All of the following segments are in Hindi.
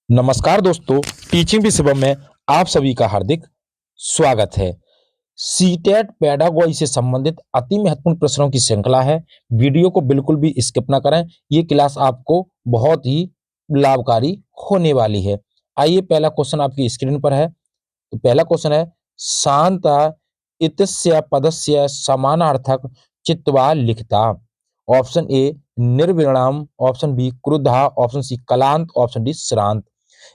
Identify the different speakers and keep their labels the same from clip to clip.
Speaker 1: नमस्कार दोस्तों, टीचिंग विषय में आप सभी का हार्दिक स्वागत है। सीटेट पेडागोजी से संबंधित अति महत्वपूर्ण प्रश्नों की श्रृंखला है। वीडियो को बिल्कुल भी स्किप ना करें। ये क्लास आपको बहुत ही लाभकारी होने वाली है। आइए, पहला क्वेश्चन आपकी स्क्रीन पर है। तो पहला क्वेश्चन है, शांत इत्यस्य पदस्य समानार्थक चित्वा लिखता। ऑप्शन ए निर्विराम, ऑप्शन बी क्रुद्धा, ऑप्शन सी कलांत, ऑप्शन डी श्रांत।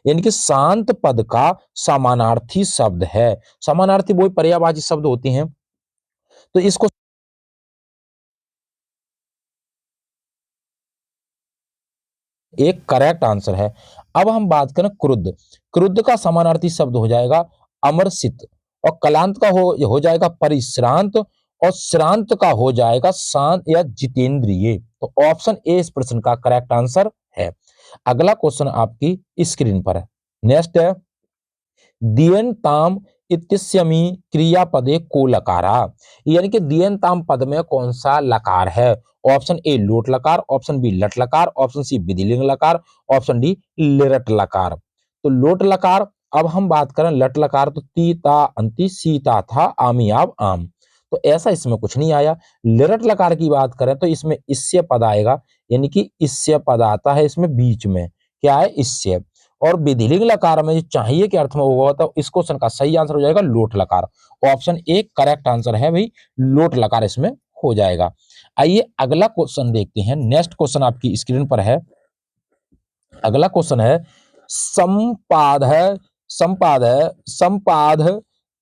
Speaker 1: यानी कि शांत पद का समानार्थी शब्द है। समानार्थी वही पर्यायवाची शब्द होते हैं। तो इसको एक करेक्ट आंसर है। अब हम बात करें क्रुद्ध। क्रुद्ध का समानार्थी शब्द हो जाएगा अमरसित, और कलांत का हो जाएगा परिश्रांत, और श्रांत का हो जाएगा शांत या जितेंद्रिय। तो ऑप्शन ए इस प्रश्न का करेक्ट आंसर है। अगला क्वेश्चन आपकी स्क्रीन पर है। नेक्स्ट है, दियंताम इत्यस्यमि क्रियापदे को लकारा। यानी कि दियंताम पद में कौन सा लकार है? ऑप्शन ए लोट लकार, ऑप्शन बी लट लकार, ऑप्शन सी विधिलिंग लकार, ऑप्शन डी लिरट लकार। तो लोट लकार, अब हम बात करें लट लकार, तो तीता अंति सीता था आमी आब आम। तो ऐसा इसमें कुछ नहीं आया। लिरट लकार की बात करें तो इसमें इससे पद आएगा, यानी कि इससे पद आता है इसमें बीच में। क्या है? इससे। और विधिलिंग लकार में जो चाहिए के अर्थ में होगा, तो इस क्वेश्चन का सही आंसर हो जाएगा लोट लकार। ऑप्शन ए करेक्ट आंसर है भाई, लोट लकार इसमें हो जाएगा। आइए अगला क्वेश्चन देखते हैं। नेक्स्ट क्वेश्चन आपकी स्क्रीन पर है। अगला क्वेश्चन है, संपाद है संपाद है संपाद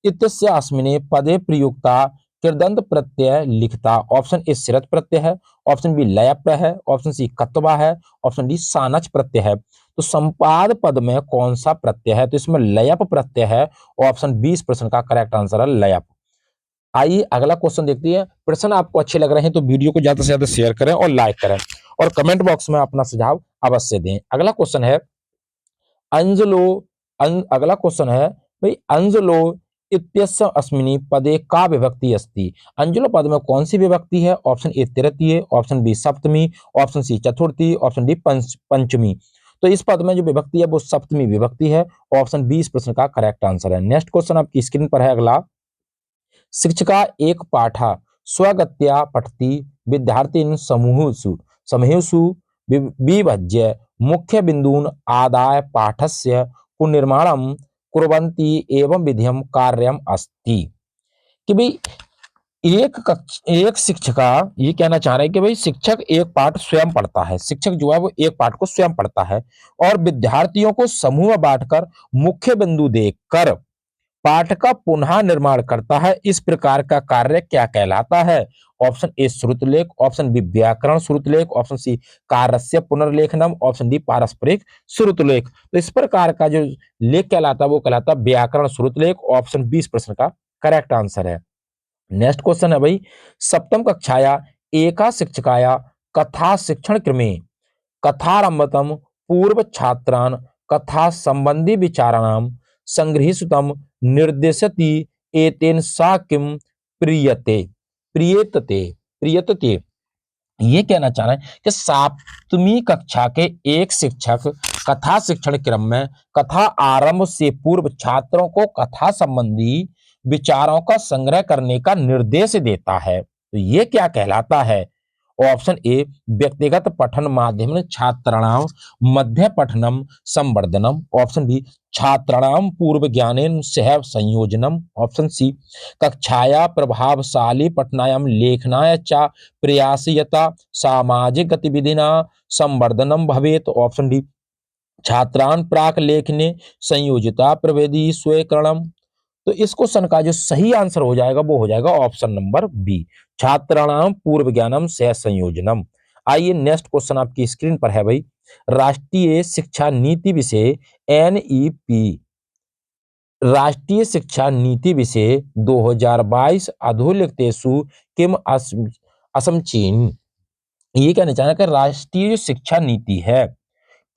Speaker 1: इत्यस्य अस्मिने पदे प्रयुक्ता कृदंत प्रत्यय लिखता। ऑप्शन ए सिरत प्रत्यय है, ऑप्शन बी लयप है, ऑप्शन सी कत्वा है, ऑप्शन डी सानच प्रत्यय है। तो संपाद पद में कौन सा प्रत्यय है? तो इसमें लयप प्रत्यय है। ऑप्शन बी इस प्रश्न का करेक्ट आंसर है, लयप। आइए अगला क्वेश्चन देखते हैं। प्रश्न आपको अच्छे लग रहे हैं तो वीडियो को ज्यादा से ज्यादा शेयर करें और लाइक करें, और कमेंट बॉक्स में अपना सुझाव अवश्य दें। अगला क्वेश्चन है, अंजलो अगला क्वेश्चन है भाई, अंजलो इत्यस्य अस्मिनी पदे का विभक्ति अस्ति। अंजलो पद में कौन सी विभक्ति है? ऑप्शन ए तृतीय, ऑप्शन बी सप्तमी, ऑप्शन सी चतुर्थी, ऑप्शन डी पंचमी। तो इस पद में जो विभक्ति है वो सप्तमी विभक्ति है। ऑप्शन बी इस प्रश्न का करेक्ट आंसर है। नेक्स्ट क्वेश्चन आपकी स्क्रीन पर है। अगला, शिक्षिका एक पाठा स्वगत्या पठती विद्यार्थिन समूहेषु विभज्य मुख्य बिंदून आदाय पाठस्य पुनर्निर्माणं कुर्वन्ति एवं विधियं कार्यम अस्ति। कि भाई एक शिक्षिका ये कहना चाह रहे हैं कि भाई शिक्षक एक पाठ स्वयं पढ़ता है। शिक्षक जो है वो एक पाठ को स्वयं पढ़ता है और विद्यार्थियों को समूह में बांटकर मुख्य बिंदु देकर पाठ का पुनः निर्माण करता है। इस प्रकार का कार्य क्या कहलाता है? ऑप्शन ए श्रुतलेख, ऑप्शन बी व्याकरण श्रुतलेख, ऑप्शन सी कार्यस्य पुनर्लेखनम, ऑप्शन डी पारस्परिक श्रुतलेख। तो इस प्रकार का जो लेख कहलाता है वो कहलाता है व्याकरण श्रुतलेख। ऑप्शन बी इस प्रश्न का करेक्ट आंसर है। नेक्स्ट क्वेश्चन है भाई, सप्तम कक्षाया एका शिक्षकाया कथा शिक्षण क्रमे कथारंभतम पूर्व छात्रान कथा संबंधी विचाराणाम संगृहीतम निर्देशति एतेन सा किम प्रियते प्रियतते प्रियतते। ये कहना चाह रहे हैं कि सातवीं कक्षा के एक शिक्षक कथा शिक्षण क्रम में कथा आरंभ से पूर्व छात्रों को कथा संबंधी विचारों का संग्रह करने का निर्देश देता है। तो ये क्या कहलाता है? ऑप्शन ए व्यक्तिगत पठन माध्यम छात्राणाम मध्य पठनम संवर्धनम, ऑप्शन बी छात्राणाम पूर्व ज्ञानेन सह संयोजनम, ऑप्शन सी कक्षाया प्रभावशाली पठनायाम लेखनाय च प्रयासयता सामाजिक गतिविधिना संवर्धनम भवेत, ऑप्शन डी छात्रान प्राक लेखने संयोजिता प्रवेदी स्वीकरणम। तो इस क्वेश्चन का जो सही आंसर हो जाएगा वो हो जाएगा ऑप्शन नंबर बी, छात्राणाम पूर्व ज्ञानम सह संयोजनम। आइए नेक्स्ट क्वेश्चन आपकी स्क्रीन पर है भाई, राष्ट्रीय शिक्षा नीति विषय एनईपी राष्ट्रीय शिक्षा नीति विषय 2022 अधोलिखितेषु किम असमचीन। ये कहना चाह रहे हैं कि राष्ट्रीय शिक्षा नीति है,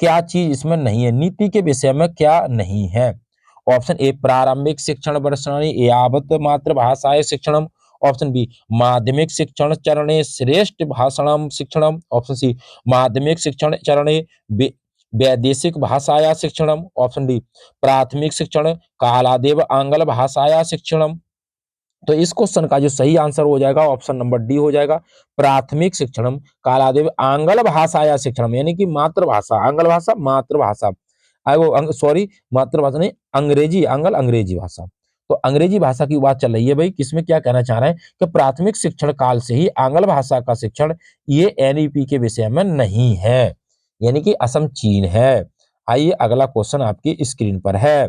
Speaker 1: क्या चीज इसमें नहीं है? नीति के विषय में क्या नहीं है? ऑप्शन ए प्रारंभिक शिक्षण वर्षाणि यावत मातृभाषाय शिक्षणम, ऑप्शन बी माध्यमिक शिक्षण चरणे श्रेष्ठ भाषणम शिक्षणम, ऑप्शन सी माध्यमिक शिक्षण चरणे वैदेशिक भाषाया शिक्षणम, ऑप्शन डी प्राथमिक शिक्षण कालादेव आंग्ल भाषाया शिक्षणम। तो इस क्वेश्चन का जो सही आंसर हो जाएगा ऑप्शन नंबर डी हो जाएगा, प्राथमिक शिक्षणम कालादेव आंग्ल भाषाया शिक्षणम, यानी कि मातृभाषा, आंग्ल भाषा मातृभाषा, सॉरी मातृभाषा नहीं, अंग्रेजी, आंग्ल अंग्रेजी भाषा। तो अंग्रेजी भाषा की बात चल रही है भाई, किसमें क्या कहना चाह रहे हैं कि प्राथमिक शिक्षण काल से ही आंग्ल भाषा का शिक्षण ये एनईपी के विषय में नहीं है, यानी कि असम चीन है। आइए अगला क्वेश्चन आपकी स्क्रीन पर है,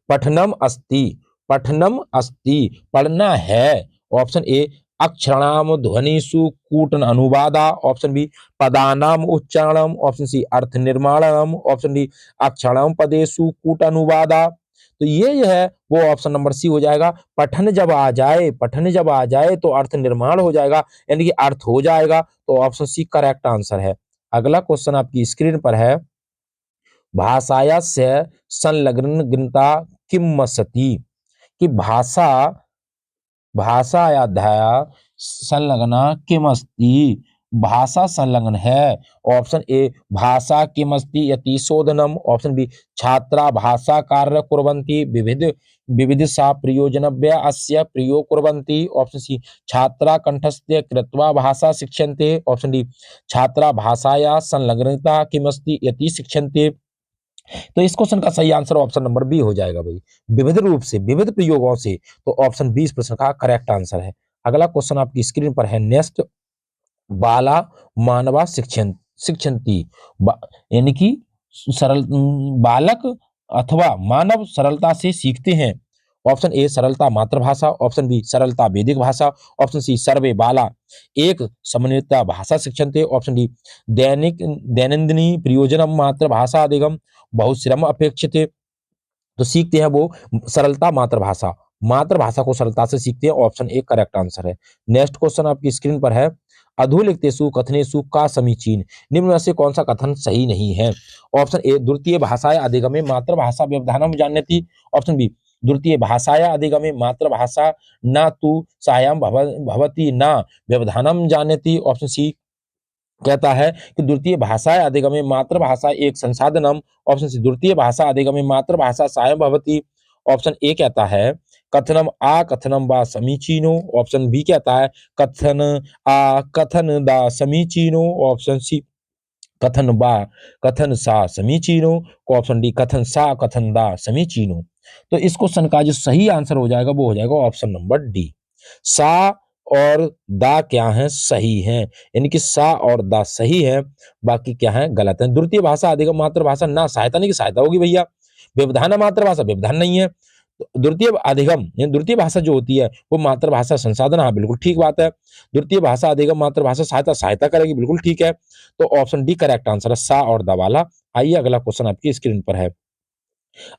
Speaker 1: पठनम अस्ति, पठनम अस्ति पढ़ना है, ऑप्शन ए अक्षराणाम ध्वनिषु कूटन अनुवादा, ऑप्शन बी पदानाम उच्चारणम, ऑप्शन सी अर्थ निर्माणम, ऑप्शन डी अक्षराणाम पदेषु कूट अनुवादा। तो ये जो है वो ऑप्शन नंबर सी हो जाएगा, पठन जब आ जाए, पठन जब आ जाए तो अर्थ निर्माण हो जाएगा, यानी कि अर्थ हो जाएगा, तो ऑप्शन सी करेक्ट आंसर है। अगला क्वेश्चन आपकी स्क्रीन पर है, भाषायास्य संलग्नता किमसति, कि भाषा भाषायाध्याया संलग्ना किमस्ति, भाषा संलग्न है, ऑप्शन ए भाषा किमस्ति यति शोधनम, ऑप्शन बी छात्रा भाषा कार्य कुर्वन्ति विविध विविधसा प्रयोजनव्य अस्य प्रयोग कुर्वन्ति, ऑप्शन सी छात्रा कंठस्थ्य कृत्वा भाषा शिक्षन्ते, ऑप्शन डी छात्रा भाषाया संलग्नता किमस्ति यति शिक्षन्ते। तो इस क्वेश्चन का सही आंसर ऑप्शन नंबर बी हो जाएगा भाई, विविध रूप से विविध प्रयोगों से, तो ऑप्शन बी इस प्रश्न का करेक्ट आंसर है। अगला क्वेश्चन आपकी स्क्रीन पर है, नेक्स्ट बाला मानवा शिक्षण शिक्षन्ति, यानी कि सरल बालक अथवा मानव सरलता से सीखते हैं, ऑप्शन ए सरलता मातृभाषा, ऑप्शन बी सरलता वैदिक भाषा, ऑप्शन सी सर्वे बाला एक समन्विता भाषा शिक्षन्ते, ऑप्शन डी दैनंदिनी प्रयोजनम मातृभाषा अधिगम बहुश्रम अपेक्षित, तो सीखते हैं वो सरलता मातृभाषा, मातृभाषा को सरलता से सीखते हैं, ऑप्शन ए करेक्ट आंसर है। नेक्स्ट क्वेश्चन आपकी स्क्रीन पर है, अधोलिखितेषु कथनेषु का समीचीन, निम्न में से कौन सा कथन सही नहीं है, ऑप्शन ए द्वितीय भाषाया अधिगमे मातृभाषा व्यवधानम जानति, ऑप्शन बी द्वितीय भाषाया अधिगमे मातृभाषा न तु सायं भवति न व्यवधानम जानति, ऑप्शन सी कहता है कि द्वितीय भाषा अधिगमे मातृभाषा एक संसाधनम, ऑप्शन सी द्वितीय भाषा अधिगमे मातृभाषा सायं भवति, ऑप्शन ए कहता है कथनम आ कथनम वा समीचीनो, ऑप्शन बी कहता है कथन आ कथन दा समीचीनो, ऑप्शन सी कथन बा कथन सा समीचीनो, ऑप्शन डी कथन सा कथन दा समीचीनो। तो इस क्वेश्चन का जो सही आंसर हो जाएगा वो हो जाएगा ऑप्शन नंबर डी, सा और दा क्या है, सही है, यानी कि सा और दा सही है, बाकी क्या है गलत है। द्वितीय भाषा अधिगम मातृभाषा ना सहायता नहीं, कि सहायता होगी भैया, व्यवधान है मातृभाषा, व्यवधान नहीं है, द्वितीय अधिगम यानी द्वितीय भाषा जो होती है वो मातृभाषा संसाधन, हाँ बिल्कुल ठीक बात है, द्वितीय भाषा अधिगम मातृभाषा सहायता सहायता करेगी, बिल्कुल ठीक है, तो ऑप्शन डी करेक्ट आंसर है, सा और दा वाला। आइए अगला क्वेश्चन आपकी स्क्रीन पर है,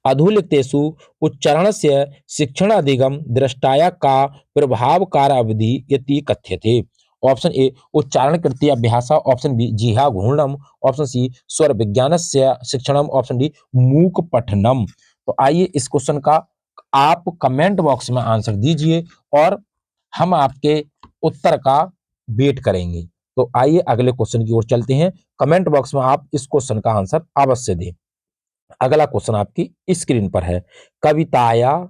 Speaker 1: अधोलिखितेषु उच्चारणस्य शिक्षणाधिगम दृष्टाया का प्रभावकार अवधि इति कथ्यते, ऑप्शन ए उच्चारण कृति अभ्यास, ऑप्शन बी जिह्वा घूर्णनम, ऑप्शन सी स्वर विज्ञानस्य शिक्षणम, ऑप्शन डी मूक पठनम। तो आइए इस क्वेश्चन का आप कमेंट बॉक्स में आंसर दीजिए और हम आपके उत्तर का वेट करेंगे। तो आइए अगले क्वेश्चन की ओर चलते हैं, कमेंट बॉक्स में आप इस क्वेश्चन का आंसर अवश्य दें। अगला क्वेश्चन आपकी स्क्रीन पर है, कविताया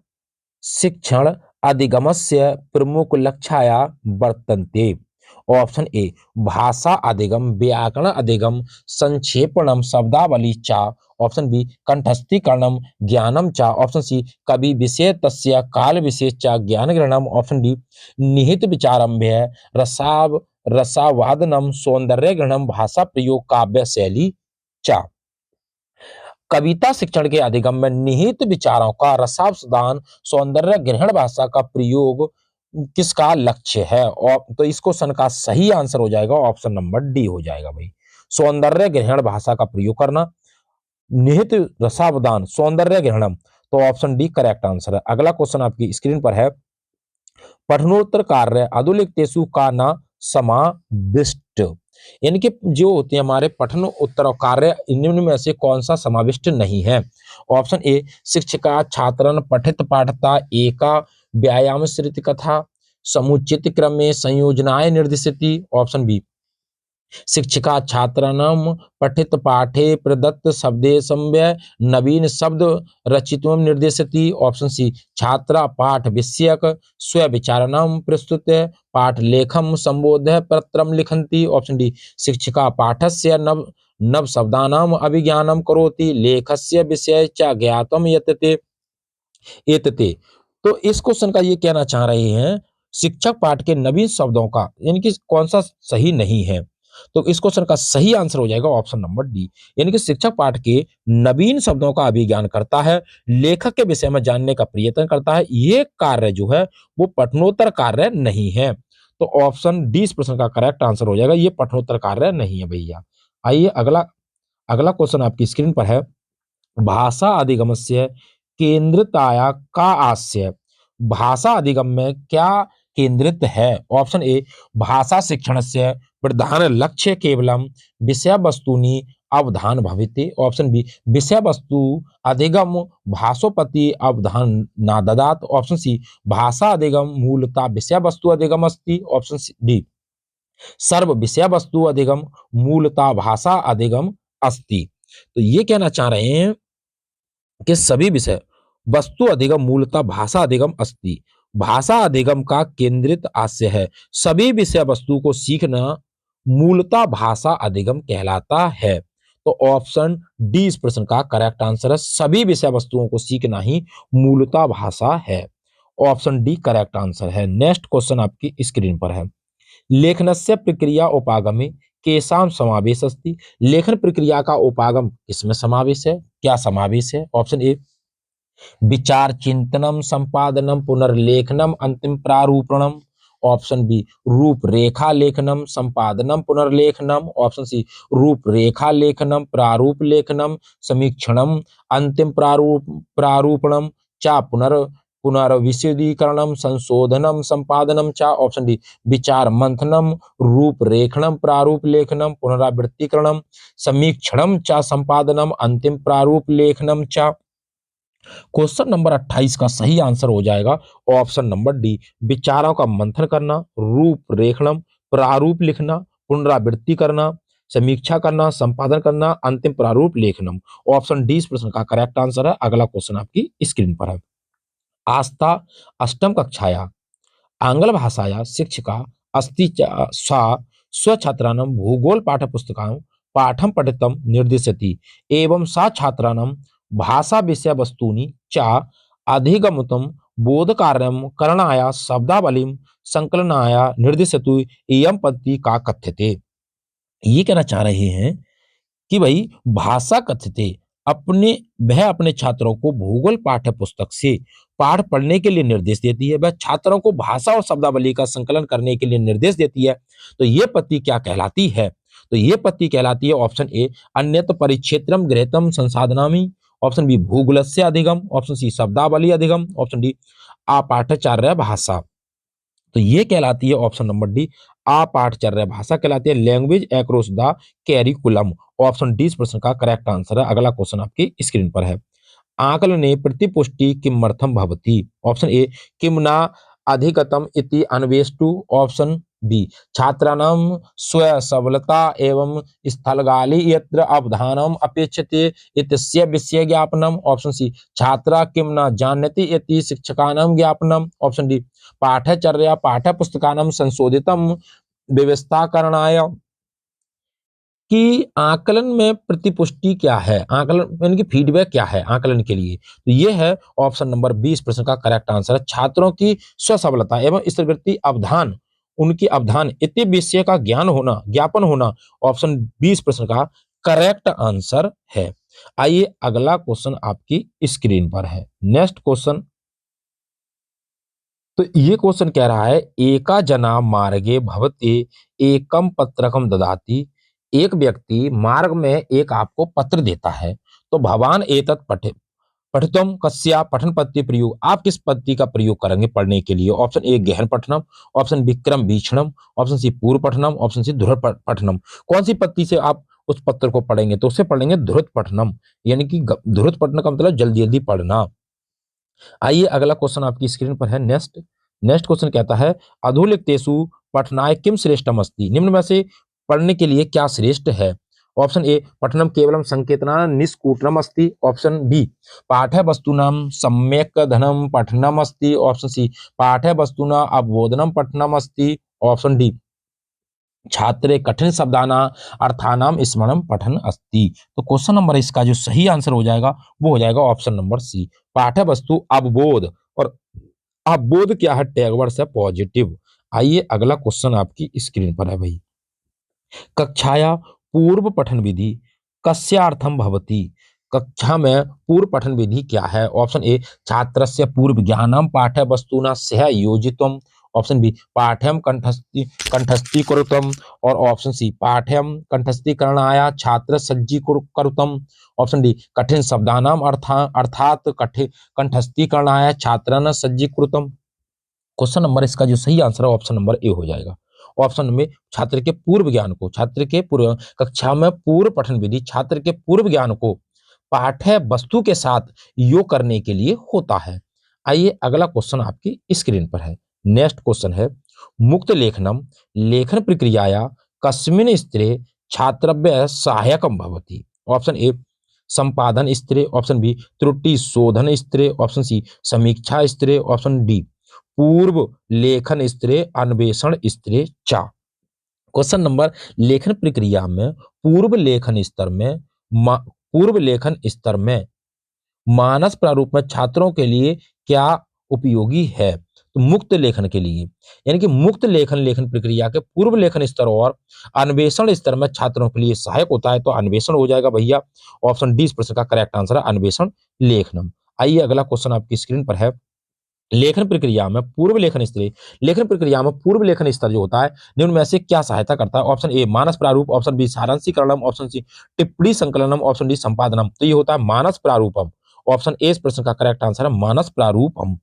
Speaker 1: शिक्षण अधिगमस्य प्रमुख लक्ष्याया वर्तन्ते, ऑप्शन ए भाषा अधिगम व्याकरण अधिगम संक्षेपणम शब्दावली चा, ऑप्शन बी कंठस्थीकरणम ज्ञानम चा, ऑप्शन सी कवि विषय तस्य काल विषय चा ज्ञान ग्रहणम, ऑप्शन डी निहित विचारम्भ्य रसाव रसावादनम सौंदर्य ग्रहणम भाषा प्रयोग काव्य शैली चा। कविता शिक्षण के अधिगम में निहित विचारों का रसास्वादन सौंदर्य ग्रहण भाषा का प्रयोग किसका लक्ष्य है, और तो इस क्वेश्चन का सही आंसर हो जाएगा ऑप्शन नंबर डी हो जाएगा भाई, सौंदर्य ग्रहण भाषा का प्रयोग करना, निहित रसावदान सौंदर्य ग्रहणम, तो ऑप्शन डी करेक्ट आंसर है। अगला क्वेश्चन आपकी स्क्रीन पर है, पठनोत्तर कार्य अधोलिखितेषु का न समाविष्ट, यानी कि जो होते हैं हमारे पठन उत्तर और कार्य निम्न में से कौन सा समाविष्ट नहीं है, ऑप्शन ए शिक्षिका छात्रन पठित पाठता एका व्यायाम श्रुति कथा समुचित क्रम में संयोजनाएं निर्दिशति, ऑप्शन बी शिक्षिका छात्राणां पठित पाठे प्रदत्त शब्दे संव्यय नवीन शब्द रचितुं निर्देशति। ऑप्शन सी छात्रा पाठ विषयक स्वविचारणं प्रस्तुत्य पाठ लेखं संबोध्य पत्रं लिखन्ति। ऑप्शन डी शिक्षिका पाठस्य नव शब्दानाम् अभिज्ञानं करोति लेखस्य विषय च ज्ञातुं यतते एतते। तो इस क्वेश्चन का ये कहना चाह रहे हैं शिक्षक पाठ के नवीन शब्दों का यानी कि कौन सा सही नहीं है। तो इस क्वेश्चन का सही आंसर हो जाएगा ऑप्शन नंबर डी, यानी कि शिक्षक पाठ के नवीन शब्दों का अभिज्ञान करता है, लेखक के विषय में जानने का प्रयत्न करता है। ये कार्य जो है वो पठनोत्तर कार्य नहीं है। तो ऑप्शन डी इस प्रश्न का करेक्ट आंसर हो जाएगा, ये पठनोत्तर कार्य नहीं है भैया। आइए अगला अगला क्वेश्चन आपकी स्क्रीन पर है। भाषा अधिगमस्य केंद्रिताया का आस्य। भाषा अधिगम में क्या केंद्रित है? ऑप्शन ए भाषा शिक्षणस्य प्रधान लक्ष्य केवलम विषय वस्तुनि अवधान भविते। ऑप्शन बी विषय वस्तु अधिगम भाषोपति अवधान ना ददात। ऑप्शन सी भाषा अधिगम मूलतः विषय वस्तु अधिगम अस्ति। ऑप्शन डी सर्व विषय वस्तु अधिगम मूलतः भाषा अधिगम अस्ति। तो ये कहना चाह रहे हैं कि सभी विषय वस्तु अधिगम मूलतः भाषा अधिगम अस्ति। भाषा अधिगम का केंद्रित आशय है सभी विषय वस्तु को सीखना मूलतः भाषा अधिगम कहलाता है। तो ऑप्शन डी इस प्रश्न का करेक्ट आंसर है, सभी विषय वस्तुओं को सीखना ही मूलतः भाषा है। ऑप्शन डी करेक्ट आंसर है। नेक्स्ट क्वेश्चन आपकी स्क्रीन पर है। लेखनस्य प्रक्रिया उपागमे केषां समावेश अस्ति। लेखन प्रक्रिया का उपागम किसमें समावेश है? क्या समावेश है? ऑप्शन ए विचार चिंतनम संपादनम पुनर्लेखनम अंतिम प्रारूपणम। ऑप्शन बी रूपरेखा लेखनम संपादनम पुनर्लेखनम। ऑप्शन सी रूपरेखा लेखनम प्रारूप लेखनम समीक्षणम अंतिम प्रारूपणम चा पुनर्विशदीकरणम संशोधनम संपादनम चा। ऑप्शन डी विचार मंथनम रूपरेखनम प्रारूप लेखनम पुनरावृत्तीकरणम समीक्षणम चा संपादनम अंतिम प्रारूप लेखनम चा। क्वेश्चन नंबर 28 का सही आंसर हो जाएगा ऑप्शन नंबर डी विचारों का मंथन करना, रूपरेखणम, प्रारूप लिखना, पुनरावृत्ति करना, समीक्षा करना, संपादन करना, अंतिम प्रारूप लेखनम। ऑप्शन डी इस प्रश्न का करेक्ट आंसर है। अगला क्वेश्चन आपकी स्क्रीन पर है। आस्था अष्टम कक्षाया आंग्ल भाषाया शिक्षिका अस्ति सा स्वछात्राणां भूगोल पाठ्यपुस्तकां पाठं पठितं निर्दिशति एवं सा छात्राणां भाषा विषय वस्तूनि च अधिगमितुं बोधकार्यं करणाय शब्दावलीं संकलनाय निर्दिशतु इयं पद्धति का कथ्यते। ये कहना चाह रहे हैं कि भाई भाषा कथ्यते अपने वह अपने छात्रों को भूगोल पाठ्य पुस्तक से पाठ पढ़ने के लिए निर्देश देती है, वह छात्रों को भाषा और शब्दावली का संकलन करने के लिए निर्देश देती है। तो ये पद्धति क्या कहलाती है? तो ये पद्धति कहलाती है ऑप्शन ए अन्यत्र परिक्षेत्रम गृहीतम संसाधनामि। ऑप्शन बी भूगोलस्य अधिगम। ऑप्शन सी शब्दावली अधिगम। ऑप्शन डी अपाठ्यचार्य भाषा। तो ये कहलाती है ऑप्शन नंबर डी अपाठ्यचर्या भाषा कहलाती है, language across the curriculum. Option D इस प्रश्न का करेक्ट आंसर है। अगला क्वेश्चन आपकी स्क्रीन पर है। आकलने प्रतिपुष्टि किमर्थम भवति। ऑप्शन ए किम न अधिगतम इति अन्वेष्टु। ऑप्शन बी छात्राणां स्वसबलता एवं स्थलगाली यत्र अवधानम अपेक्षते इत्यस्य विषय ज्ञापनम। ऑप्शन सी छात्रा किम न जानति इति शिक्षकानां ज्ञापनम। ऑप्शन डी पाठ्यचर्या पाठ्यपुस्तकानां संशोधितम व्यवस्था करणाय। कि आकलन में प्रतिपुष्टि क्या है, आकलन यानी कि फीडबैक क्या है आकलन के लिए? तो ये है ऑप्शन नंबर 20 प्रश्न का करेक्ट आंसर है। छात्रों की स्वसबलता एवं स्थिरवृत्ति अवधान, उनकी अवधान इति विषय का ज्ञान होना ज्ञापन होना ऑप्शन 20 प्रश्न का करेक्ट आंसर है। आइए अगला क्वेश्चन आपकी स्क्रीन पर है। नेक्स्ट क्वेश्चन, तो ये क्वेश्चन कह रहा है एका जना मार्गे भवते एकम पत्रकम ददाति। एक व्यक्ति मार्ग में एक आपको पत्र देता है, तो भवान एतत् पठितुम कस्या पठन पद्धति प्रयोग, आप किस पद्धति का प्रयोग करेंगे पढ़ने के लिए? ऑप्शन ए गहन पठनम। ऑप्शन बी क्रम वीक्षणम। ऑप्शन सी पूर्व पठनम। ऑप्शन सी ध्रुव पठनम। कौन सी पद्धति से आप उस पत्र को पढ़ेंगे? तो उसे पढ़ेंगे ध्रुव पठनम, यानी कि ध्रुव पठन का मतलब जल्दी जल्दी पढ़ना। आइए अगला क्वेश्चन आपकी स्क्रीन पर है। नेक्स्ट क्वेश्चन कहता है अधोलिखितेषु पठनाय किम श्रेष्ठम अस्ति। निम्न में से पढ़ने के लिए क्या श्रेष्ठ है? ऑप्शन ए पठनम केवलम संकेतना निष्कूटनम अस्ति। ऑप्शन बी पाठ्य वस्तूनां सम्यक धनम पठनम अस्ति। ऑप्शन सी पाठ्य वस्तुना अवबोधनम पठनम अस्ति। ऑप्शन डी छात्रे कठिन शब्दाना अर्थानाम स्मरणम पठन अस्ति। तो क्वेश्चन नंबर इसका जो सही आंसर हो जाएगा वो हो जाएगा ऑप्शन नंबर सी, पाठ्य वस्तु अवबोध। और अवबोध क्या है? टैग वर्ड है पॉजिटिव। आइए अगला क्वेश्चन आपकी स्क्रीन पर है भाई। कक्षाया पूर्व पठन विधि कस्यार्थम भवति? कक्षा में पूर्व पठन विधि क्या है? ऑप्शन ए छात्रस्य पूर्व ज्ञानम पाठ्य वस्तुना सह योजितम। Option B पाठ्यम कंठस्थीकृतम। और ऑप्शन सी पाठ्यम कंठस्थीकरणाय छात्र सज्जीकृतम। ऑप्शन डी कठिन शब्दानाम अर्थात कठिन कंठस्थीकरणाय छात्रान सज्जीकृतम। क्वेश्चन नंबर इसका जो सही आंसर है ऑप्शन नंबर ए हो जाएगा। ऑप्शन में छात्र के पूर्व ज्ञान को, छात्र के पूर्व कक्षा में पूर्व पठन विधि छात्र के पूर्व ज्ञान को पाठ्य वस्तु के साथ योग करने के लिए होता है। आइए अगला क्वेश्चन आपकी स्क्रीन पर है। नेक्स्ट क्वेश्चन है मुक्त लेखनम लेखन प्रक्रियाया कस्मिन स्तरे छात्रव्य सहायकम भवति? ऑप्शन ए संपादन स्तरे। ऑप्शन बी त्रुटि शोधन स्तरे। ऑप्शन सी समीक्षा स्तरे। ऑप्शन डी पूर्व लेखन स्तरे अन्वेषण स्तरे चा। क्वेश्चन नंबर लेखन प्रक्रिया में पूर्व लेखन स्तर में मानस प्रारूप में छात्रों के लिए क्या उपयोगी है? तो मुक्त लेखन के लिए, यानी कि मुक्त लेखन प्रक्रिया के पूर्व लेखन स्तर और अन्वेषण स्तर में छात्रों के लिए सहायक होता है। तो अन्वेषण हो जाएगा भैया। ऑप्शन डी इस प्रश्न का करेक्ट आंसर है अन्वेषण लेखनम। आइए अगला क्वेश्चन आपकी स्क्रीन पर है। लेखन प्रक्रिया में पूर्व लेखन स्तर, लेखन प्रक्रिया में पूर्व लेखन स्तर जो होता है निम्न में से क्या सहायता करता है? ऑप्शन ए मानस प्रारूप। ऑप्शन बी सारांशीकरणम। ऑप्शन सी टिप्पणी संकलनम। Option D संपादनम। तो ये होता है मानस प्रारूपम। ऑप्शन ए इस प्रश्न का करेक्ट आंसर है मानस प्रारूपम।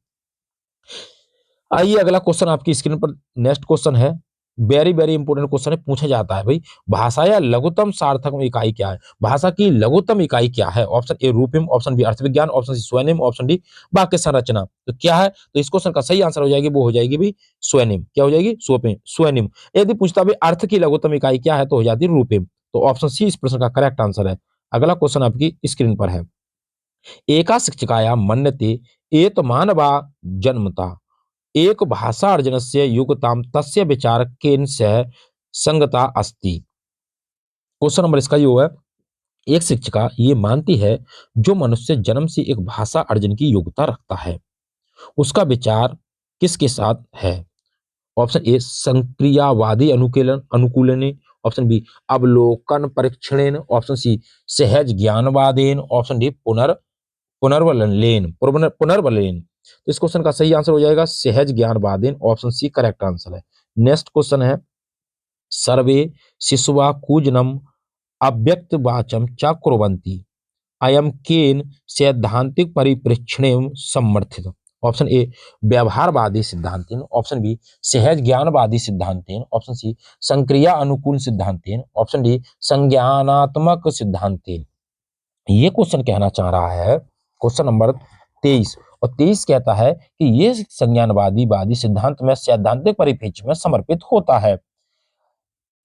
Speaker 1: आइए अगला क्वेश्चन आपकी स्क्रीन पर नेक्स्ट क्वेश्चन है। वेरी वेरी इंपॉर्टेंट क्वेश्चन है, पूछा जाता है भाई भाषा या लघुत्तम सार्थक इकाई क्या है? भाषा की लघुत्तम इकाई क्या है? ऑप्शन ए रूपिम। ऑप्शन बी अर्थ विज्ञान। ऑप्शन सी स्वनिम। ऑप्शन डी वाक्य संरचना। तो क्या है? तो इस क्वेश्चन का सही आंसर हो जाएगी वो हो जाएगी भाई स्वनिम। क्या हो जाएगी? स्वनिम। यदि पूछता भाई अर्थ की लघुत्तम इकाई क्या है तो हो जाती है रूपिम। तो ऑप्शन सी इस प्रश्न का करेक्ट आंसर है। अगला क्वेश्चन आपकी स्क्रीन पर है। एका शिक्षकाया मन्यते एतमानवा जन्मता एक भाषा अर्जनस्य युगताम तस्य विचार केन सह संगता अस्ति। क्वेश्चन नंबर इसका ये है एक शिक्षिका ये मानती है जो मनुष्य जन्म से एक भाषा अर्जन की योग्यता रखता है उसका विचार किसके साथ है? ऑप्शन ए संक्रियावादी अनुकूलन। ऑप्शन बी अवलोकन परीक्षणेन। ऑप्शन सी सहज ज्ञानवादेन। Option D पुनर्वलन। तो इस क्वेश्चन का सही आंसर हो जाएगा सहज ज्ञानवादेन। ऑप्शन सी करेक्ट आंसर है। नेक्स्ट क्वेश्चन है सर्वे शिशुआ कूजनम अव्यक्त वाचम च कुर्वन्ति अयम केन सैद्धांतिक परिप्रेक्षणेन समर्थित? ऑप्शन ए व्यवहारवादी सिद्धांतेन। ऑप्शन बी सहज ज्ञानवादी सिद्धांतेन। ऑप्शन सी संक्रिया अनुकूल सिद्धांतेन। ऑप्शन डी संज्ञानात्मक सिद्धांतेन। ये क्वेश्चन कहना चाह रहा है क्वेश्चन नंबर 23 और 23 कहता है कि ये संज्ञानवादी सिद्धांत में सैद्धांतिक परिप्रेक्ष्य में समर्पित होता है।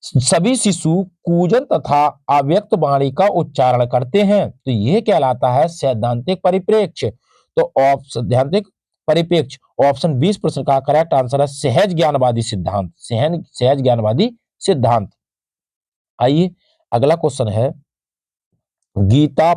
Speaker 1: सभी शिशु कूजन तथा अव्यक्त वाणी का उच्चारण करते हैं तो यह कहलाता है सैद्धांतिक परिप्रेक्ष्य। तो सैद्धांतिक परिप्रेक्ष्य ऑप्शन 20 प्रश्न का करेक्ट आंसर है सहज ज्ञानवादी सिद्धांत। सहज ज्ञानवादी सिद्धांत। आइए अगला क्वेश्चन है गीता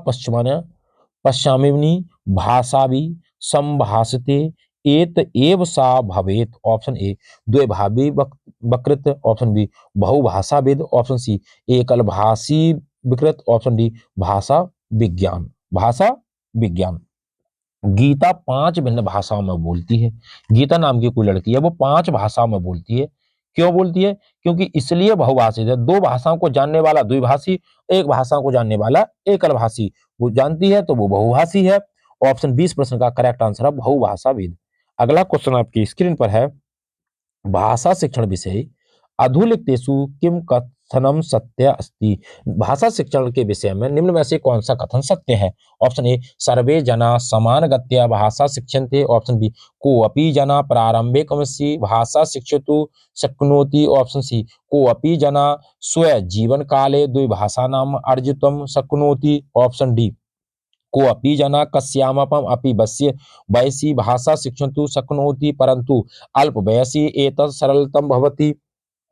Speaker 1: पश्चिमी भाषा भी संभाषते एत एव सा भवेत। ऑप्शन ए द्विभावी वकृत। ऑप्शन बी बहुभाषाविद। ऑप्शन सी एकल भाषी विकृत। ऑप्शन डी भाषा विज्ञान। गीता 5 भिन्न भाषाओं में बोलती है। गीता नाम की कोई लड़की है वो 5 भाषाओं में बोलती है। क्यों बोलती है? क्योंकि इसलिए बहुभाषित है। 2 भाषाओं को जानने वाला द्विभाषी, एक भाषा को जानने वाला एकल भाषी। वो जानती है तो वो बहुभाषी है। ऑप्शन 20 प्रश्न का करेक्ट आंसर है बहुभाषाविद। अगला क्वेश्चन आपकी स्क्रीन पर है भाषा शिक्षण विषय अधुलिखितेषु किम कथनम सत्य अस्ति। भाषा शिक्षण के विषय में निम्न में से कौन सा कथन सत्य है? ऑप्शन ए, सर्वे जना समान गत्या भाषा शिक्षन्ते। ऑप्शन बी, कोऽपि जना प्रारंभे कमसी भाषा शिक्षितुं शक्नोति। ऑप्शन सी, कोऽपि जना स्व जीवन काले द्विभाषाणाम अर्जितुं शक्नोति। ऑप्शन डी, कोऽपि जना कस्यामपि अपि वयसि भाषा शिक्षितुं शक्नोति परंतु अल्प वयसि एतत् सरलतम भवति।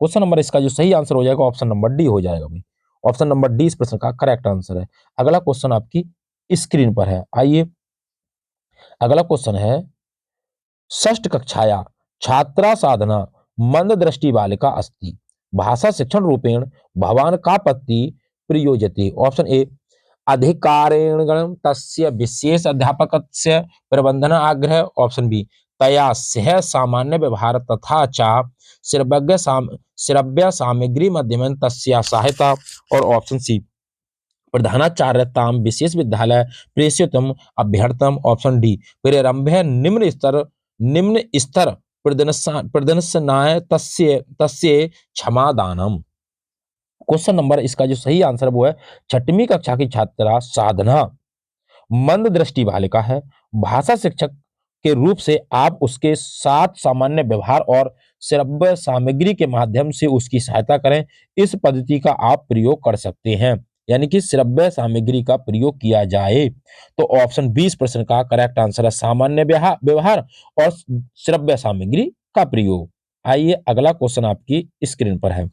Speaker 1: क्वेश्चन नंबर इसका जो सही आंसर हो जाएगा ऑप्शन नंबर डी हो जाएगा भाई। ऑप्शन नंबर डी इस प्रश्न का करेक्ट आंसर है। अगला क्वेश्चन आपकी स्क्रीन पर है, आइए अगला क्वेश्चन है, षष्ठ कक्षाया छात्रा साधना मंद दृष्टि बालिका अस्ति भाषा शिक्षण रूपेण भवान का पत्ति प्रयोजति। ऑप्शन ए, अधिकारेण तस्य विशेष अध्यापकस्य प्रबंधन आग्रह। ऑप्शन बी, तया सह सामान्य व्यवहार तथा च श्रव्य सामग्री माध्यमेन तस्या सहायता। और ऑप्शन सी, प्रधानाचार्यताम विशेष विद्यालय प्रेषितुम अभ्यर्थम। ऑप्शन डी, प्रारंभे निम्न स्तर प्रदर्शनाय तस्य तस्य क्षमादानम। क्वेश्चन नंबर इसका जो सही आंसर वो है, छठवीं कक्षा की छात्रा साधना मंद दृष्टि बालिका है। भाषा शिक्षक के रूप से आप उसके साथ सामान्य व्यवहार और श्रव्य सामग्री के माध्यम से उसकी सहायता करें। इस पद्धति का आप प्रयोग कर सकते हैं, यानी कि श्रव्य सामग्री का प्रयोग किया जाए। तो ऑप्शन 20 प्रश्न का करेक्ट आंसर है सामान्य व्यवहार और श्रव्य सामग्री का प्रयोग। आइए अगला क्वेश्चन आपकी स्क्रीन पर है,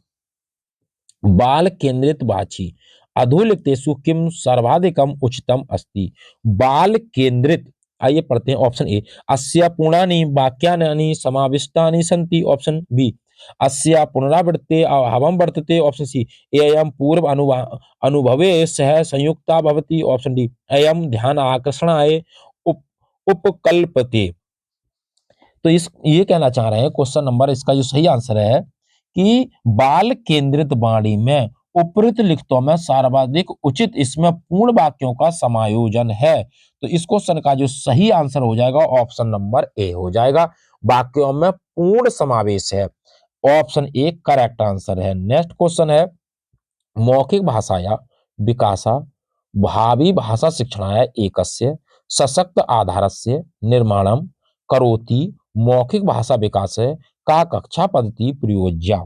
Speaker 1: बाल केंद्रित वाची अधोलिखितेषु किम सर्वाधिकम उचितम अस्ति। बाल केंद्रित, आइए पढ़ते हैं। ऑप्शन ए, अस्य पूर्णानि वाक्यानि समाविष्टानि सन्ति। ऑप्शन बी, अस्य पुनरावृत्ते अभावं वर्तते। ऑप्शन सी, एयं पूर्व अनुभवे सह संयुक्ता भवति। ऑप्शन डी, अयं ध्यान आकर्षणाय उपकल्पते। तो ये कहना चाह रहे हैं, क्वेश्चन नंबर इसका जो सही आंसर है कि बाल केंद्रित वाणी में उपरोक्त लिखतों में सर्वाधिक उचित इसमें पूर्ण वाक्यों का समायोजन है। तो इस क्वेश्चन का जो सही आंसर हो जाएगा ऑप्शन नंबर ए हो जाएगा, वाक्यों में पूर्ण समावेश है। ऑप्शन ए करेक्ट आंसर है। नेक्स्ट क्वेश्चन है, मौखिक भाषाया विकासा भावी भाषा शिक्षणाय एकस्य सशक्त आधारस्य निर्माणम करोति मौखिक भाषा विकास का कक्षा पद्धति प्रयोज्या।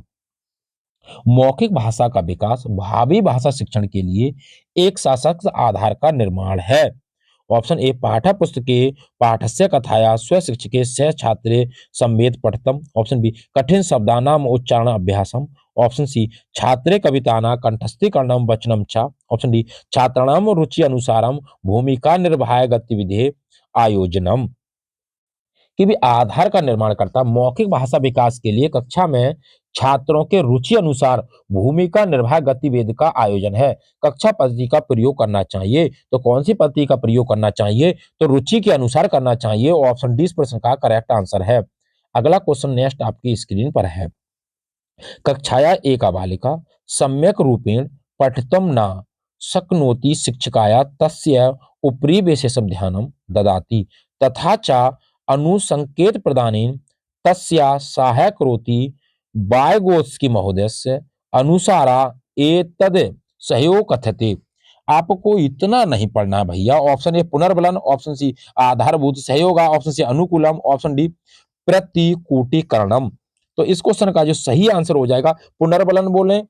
Speaker 1: मौखिक भाषा का विकास भावी भाषा शिक्षण के लिए एक सशक्त आधार का निर्माण है। ऑप्शन ए, पाठ्य पुस्तके पाठस्य कथाया स्वशिक्षके सह छात्रे संवेद पठतम। ऑप्शन बी, कठिन शब्दानाम उच्चारण अभ्यासम। ऑप्शन सी, छात्रे कविताना कंठस्थीकरणम वचनम च। ऑप्शन डी, छात्राणाम रुचि अनुसारम भूमिका निर्वाह गतिविधि आयोजनम। कि भी आधार का निर्माण करता मौखिक भाषा विकास के लिए कक्षा में छात्रों के रुचि अनुसार भूमिका निर्वाह गतिविधि का आयोजन है। कक्षा पद्धति का प्रयोग करना चाहिए, तो कौन सी पद्धति का प्रयोग करना चाहिए? तो रुचि के अनुसार करना चाहिए। ऑप्शन डी इस प्रश्न का करेक्ट आंसर है। अगला क्वेश्चन नेक्स्ट आपकी स्क्रीन पर है, कक्षाया एका बालिका सम्यक रूपेण पठितुं न शक्नोति शिक्षकाया तस्य उपरि विशेषं ध्यानं ददाति तथा च अनुसंकेत प्रदानेन तस्या सहायः करोति। वायगोत्स्की महोदयस्य अनुसारा एतद् सहयोग कथ्यते। आपको इतना नहीं पढ़ना भैया। ऑप्शन ए पुनर्बलन, ऑप्शन सी आधारभूत सहयोग, ऑप्शन सी अनुकूलम, ऑप्शन डी प्रतिकूटीकरणम। तो इस क्वेश्चन का जो सही आंसर हो जाएगा, पुनर्बलन बोलें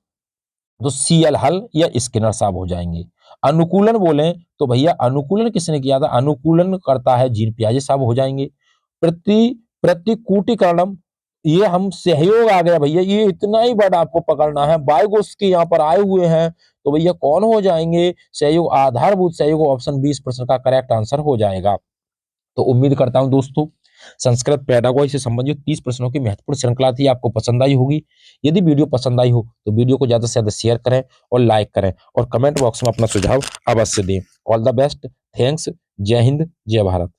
Speaker 1: तो सीएल हल या स्किनर साहब हो जाएंगे। अनुकूलन बोलें तो भैया अनुकूलन किसने किया था? अनुकूलन करता है जीन पियाजे साहब हो जाएंगे। प्रतिकूटीकरणम, ये हम सहयोग आ गया भैया, ये इतना ही वर्ड आपको पकड़ना है। वायगोत्स्की यहाँ पर आए हुए हैं तो भैया कौन हो जाएंगे? सहयोग, आधारभूत सहयोग। ऑप्शन 20 प्रश्न का करेक्ट आंसर हो जाएगा। तो उम्मीद करता हूं दोस्तों संस्कृत पेडागोजी से संबंधित 30 प्रश्नों की महत्वपूर्ण श्रृंखला थी, आपको पसंद आई होगी। यदि वीडियो पसंद आई हो तो वीडियो को ज्यादा से ज्यादा शेयर करें और लाइक करें और कमेंट बॉक्स में अपना सुझाव अवश्य दें। ऑल द बेस्ट, थैंक्स, जय हिंद, जय भारत।